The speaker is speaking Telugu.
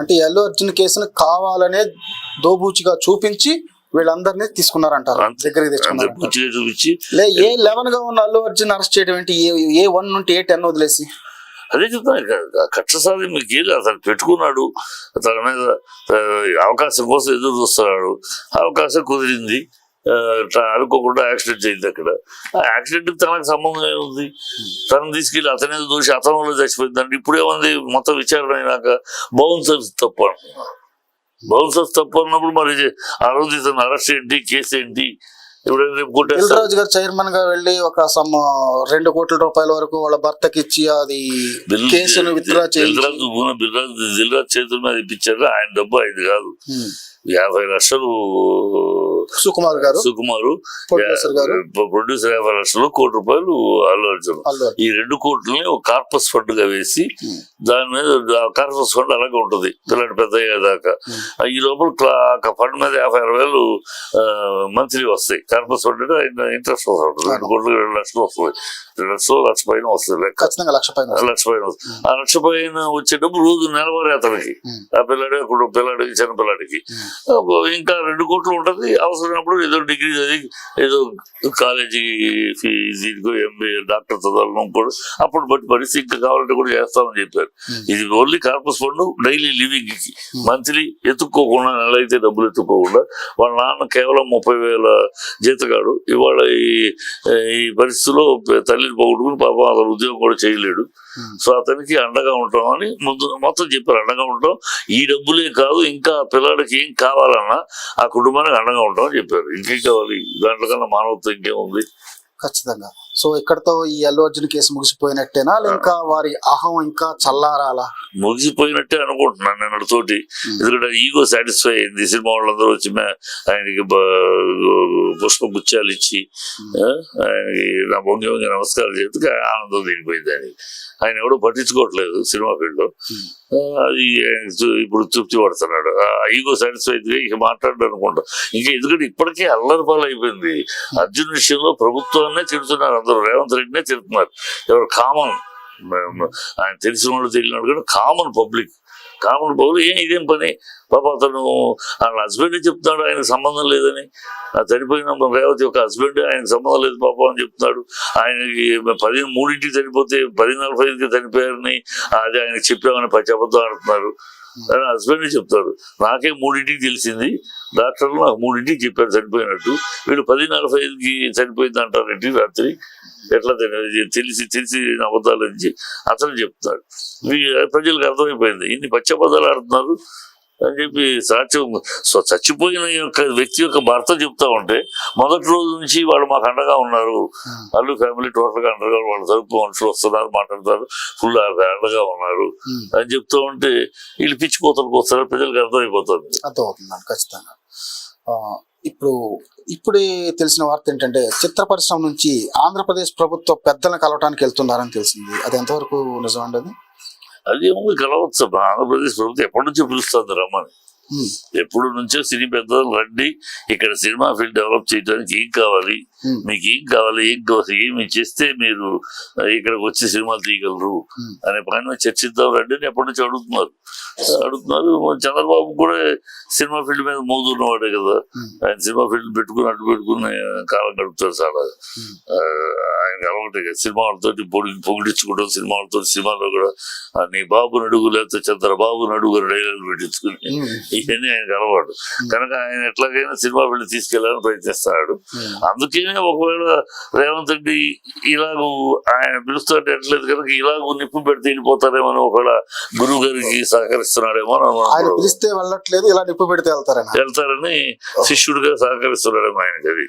అంటే అల్లు అర్జున్ కేసును కావాలనే దోబూచిగా చూపించి వీళ్ళందరినీ తీసుకున్నారంటారు, దగ్గరికి తెచ్చుకున్నారు. చూపించి ఏ 11 గా ఉన్న అల్లు అర్జున్ అరెస్ట్ చేయడం ఏంటి? ఏ 1 నుండి ఏ 10 వదిలేసి? అదే చెప్తాను, కక్షసారి మీకు ఏది అతను పెట్టుకున్నాడు, తన మీద అవకాశం కోసం ఎదురు చూస్తున్నాడు, అవకాశం కుదిరింది, అనుకోకుండా యాక్సిడెంట్ అయింది. అక్కడ ఆ యాక్సిడెంట్ తనకు సంబంధం ఏముంది? తనను తీసుకెళ్ళి అతనే దోషి, అతని వల్ల చచ్చిపోయిందండి. ఇప్పుడు ఏముంది, మొత్తం విచారణ అయినాక బౌన్సర్స్ తప్పు అంటున్నా. బౌన్సర్స్ తప్పు అన్నప్పుడు మరి ఆ రోజు ఇతను అరెస్ట్ ఏంటి, కేసు ఏంటి? దిల్ రాజు గారు చైర్మన్ గా వెళ్ళి ఒక 2 కోట్ల రూపాయల వరకు వాళ్ళ భర్తకి ఇచ్చి అది కేసును విత్డ్రా చేసి దిల్ రాజు చేతుల మీద ఇప్పించారు. ఆయన డబ్బు అయింది కాదు, 50 లక్షలు సుకుమార్ ప్రొడ్యూసర్ 50 లక్షలు, ₹1 కోటి అల్లు అర్జున్. ఈ 2 కోట్లని ఒక కార్పస్ ఫండ్ గా వేసి దాని మీద కార్పస్ ఫండ్ అలాగే ఉంటుంది పిల్లడు పెద్ద అయ్యేదాకా. ఈ లోపల ఫండ్ మీద 50-60 వేలు మంత్లీ వస్తాయి. కార్పస్ ఫండ్ అంటే ఇంట్రెస్ట్ వస్తుంది, 2 కోట్లు 2 లక్షలు వస్తుంది, 2 లక్షలు లక్ష పైన వస్తుంది. లక్ష పైన వస్తుంది. ఆ లక్ష పైన వచ్చేటప్పుడు రోజు నెలవారీ అతనికి, ఆ పిల్లాడికి చిన్న పిల్లాడికి ఇంకా 2 కోట్లు ఉంటుంది. అవసరమైనప్పుడు ఏదో డిగ్రీ చదివి ఏదో కాలేజీ దీనికో MBA డాక్టర్ చదవాలను కూడా అప్పుడు బట్టి పరిస్థితి ఇంకా కావాలంటే కూడా చేస్తామని చెప్పారు. ఇది only corpus fund daily living కి, మంత్లీ ఎత్తుక్కోకుండా, నెల అయితే డబ్బులు ఎత్తుక్కోకుండా. వాళ్ళ నాన్న కేవలం 30,000 జీతగాడు. ఇవాళ ఈ పరిస్థితిలో తల్లిని పోగొట్టుకుని పాపం అతను ఉద్యోగం కూడా చేయలేడు. సో అతనికి అండగా ఉంటామని మొత్తం చెప్పారు. అండగా ఉంటాం, ఈ డబ్బులే కాదు ఇంకా పిల్లాడికి ఏం కావాలన్నా ఆ కుటుంబానికి అండగా ఉంటామని చెప్పారు. ఇంకేం కావాలి దాంట్లో కన్నా మానవత్వం ఇంకేముంది? ఖచ్చితంగా. సో ఇక్కడతో ఈ అల్లు అర్జున్ కేసు ముగిసిపోయినట్టేనా, ఇంకా వారి అహం ఇంకా చల్లారాలా? ముగిసిపోయినట్టే అనుకుంటున్నాను నేను తోటి. ఎందుకంటే ఈగో సాటిస్ఫై అయింది. సినిమా వాళ్ళందరూ వచ్చి ఆయనకి పుష్పగుచ్చాలు ఇచ్చి ఆయనకి నా భంగి నమస్కారం చేస్తే ఆనందం తీరిపోయింది. ఆయన ఎవడో పట్టించుకోవట్లేదు సినిమా ఫీల్డ్ లో. అది ఇప్పుడు తృప్తి పడుతున్నాడు. ఈగో సాటిస్ఫై అయితే ఇక మాట్లాడడం అనుకుంటా. ఇంకా ఎందుకంటే ఇప్పటికే అల్లరి పాలు అయిపోయింది. అర్జున్ విషయంలో ప్రభుత్వాన్నే తిడుతున్నారు అందరూ, రేవంత్ రెడ్డినే తిడుతున్నారు. ఎవరు కామన్, ఆయన తెలిసిన వాళ్ళు తెలియనాడు కానీ కామన్ పబ్లిక్ ఇదేం పని పాప, అతను వాళ్ళ హస్బెండే చెప్తున్నాడు ఆయనకు సంబంధం లేదని. చనిపోయిన రేవతి యొక్క హస్బెండ్ ఆయనకు సంబంధం లేదు పాపం అని చెప్తున్నాడు. ఆయనకి 13:03కి చనిపోతే 10:45కి చనిపోయారని అది ఆయనకు చెప్పామని పచ్చబద్ధం ఆడుతున్నారు. ఆయన హస్బెండే చెప్తాడు, నాకే 3ంటికి తెలిసింది, డాక్టర్లు నాకు 3ంటికి చెప్పారు చనిపోయినట్టు, వీళ్ళు 10:45కి చనిపోయింది అంటారేంటి రాత్రి, ఎట్లా తెలిసి అబద్ధాలు నుంచి అతను చెప్తాడు. ప్రజలకు అర్థమైపోయింది ఇన్ని పచ్చబద్ధాలు ఆడుతున్నారు అని చెప్పి సాక్ష్యం. చచ్చిపోయిన యొక్క వ్యక్తి యొక్క భర్త చెప్తా ఉంటే మొదటి రోజు నుంచి వాళ్ళు మాకు అండగా ఉన్నారు, అల్లు ఫ్యామిలీ టోటల్ గా అండగా, వాళ్ళ తరపు మనుషులు వస్తున్నారు, మాట్లాడతారు, ఫుల్ అండగా ఉన్నారు అని చెప్తూ ఉంటే వీళ్ళు పిచ్చిపోతలకు వస్తారు, ప్రజలకు అర్థమైపోతుంది. అర్థమవుతుంది ఖచ్చితంగా. ఇప్పుడే తెలిసిన వార్త ఏంటంటే చిత్ర పరిశ్రమ నుంచి ఆంధ్రప్రదేశ్ ప్రభుత్వ పెద్దలను కలవటానికి వెళ్తున్నారని తెలిసింది. అది ఎంతవరకు నిజమండి? అది ఏమో కలవచ్చు. ఆంధ్రప్రదేశ్ ప్రభుత్వం ఎప్పటి నుంచో పిలుస్తుంది రమ్మని. ఎప్పుడు నుంచో సినీ పెద్దలు రండి, ఇక్కడ సినిమా ఫీల్డ్ డెవలప్ చేయడానికి ఏం కావాలి, మీకు ఏం కావాలి, ఏమి చేస్తే మీరు ఇక్కడికి వచ్చి సినిమాలు తీయగలరు అనే పైన చర్చిద్దాం రండి అని ఎప్పటి నుంచి అడుగుతున్నారు. చంద్రబాబు కూడా సినిమా ఫీల్డ్ మీద మోదున్నవాడే కదా, ఆయన సినిమా ఫీల్డ్ పెట్టుకుని కాలం గడుపుతారు చాలా. ఆయన అలవాటే కదా సినిమా వాళ్ళతో పొగిడించుకోవడం, సినిమా వాళ్ళతో సినిమాలో కూడా నీ బాబు నడుగు లేకపోతే చంద్రబాబు నడుగు డైలాగ్ పెట్టించుకుని ఇవన్నీ ఆయనకు అలవాటు. కనుక ఆయన ఎట్లాగైనా సినిమా ఫీల్డ్ తీసుకెళ్లాలని ప్రయత్నిస్తున్నాడు. అందుకే ఒకవేళ రేవంత్ రెడ్డి ఇలాగూ ఆయన పిలుస్తుంటే ఎట్లేదు కనుక ఇలాగూ నిప్పు పెడితే వెళ్ళిపోతారేమో, ఒకవేళ గురువు గారికి సహకరిస్తున్నాడేమో పిలిస్తే వెళ్ళట్లేదు, ఇలా నిప్పు పెడితే వెళ్తారని శిష్యుడిగా సహకరిస్తున్నాడేమో ఆయనకి. అది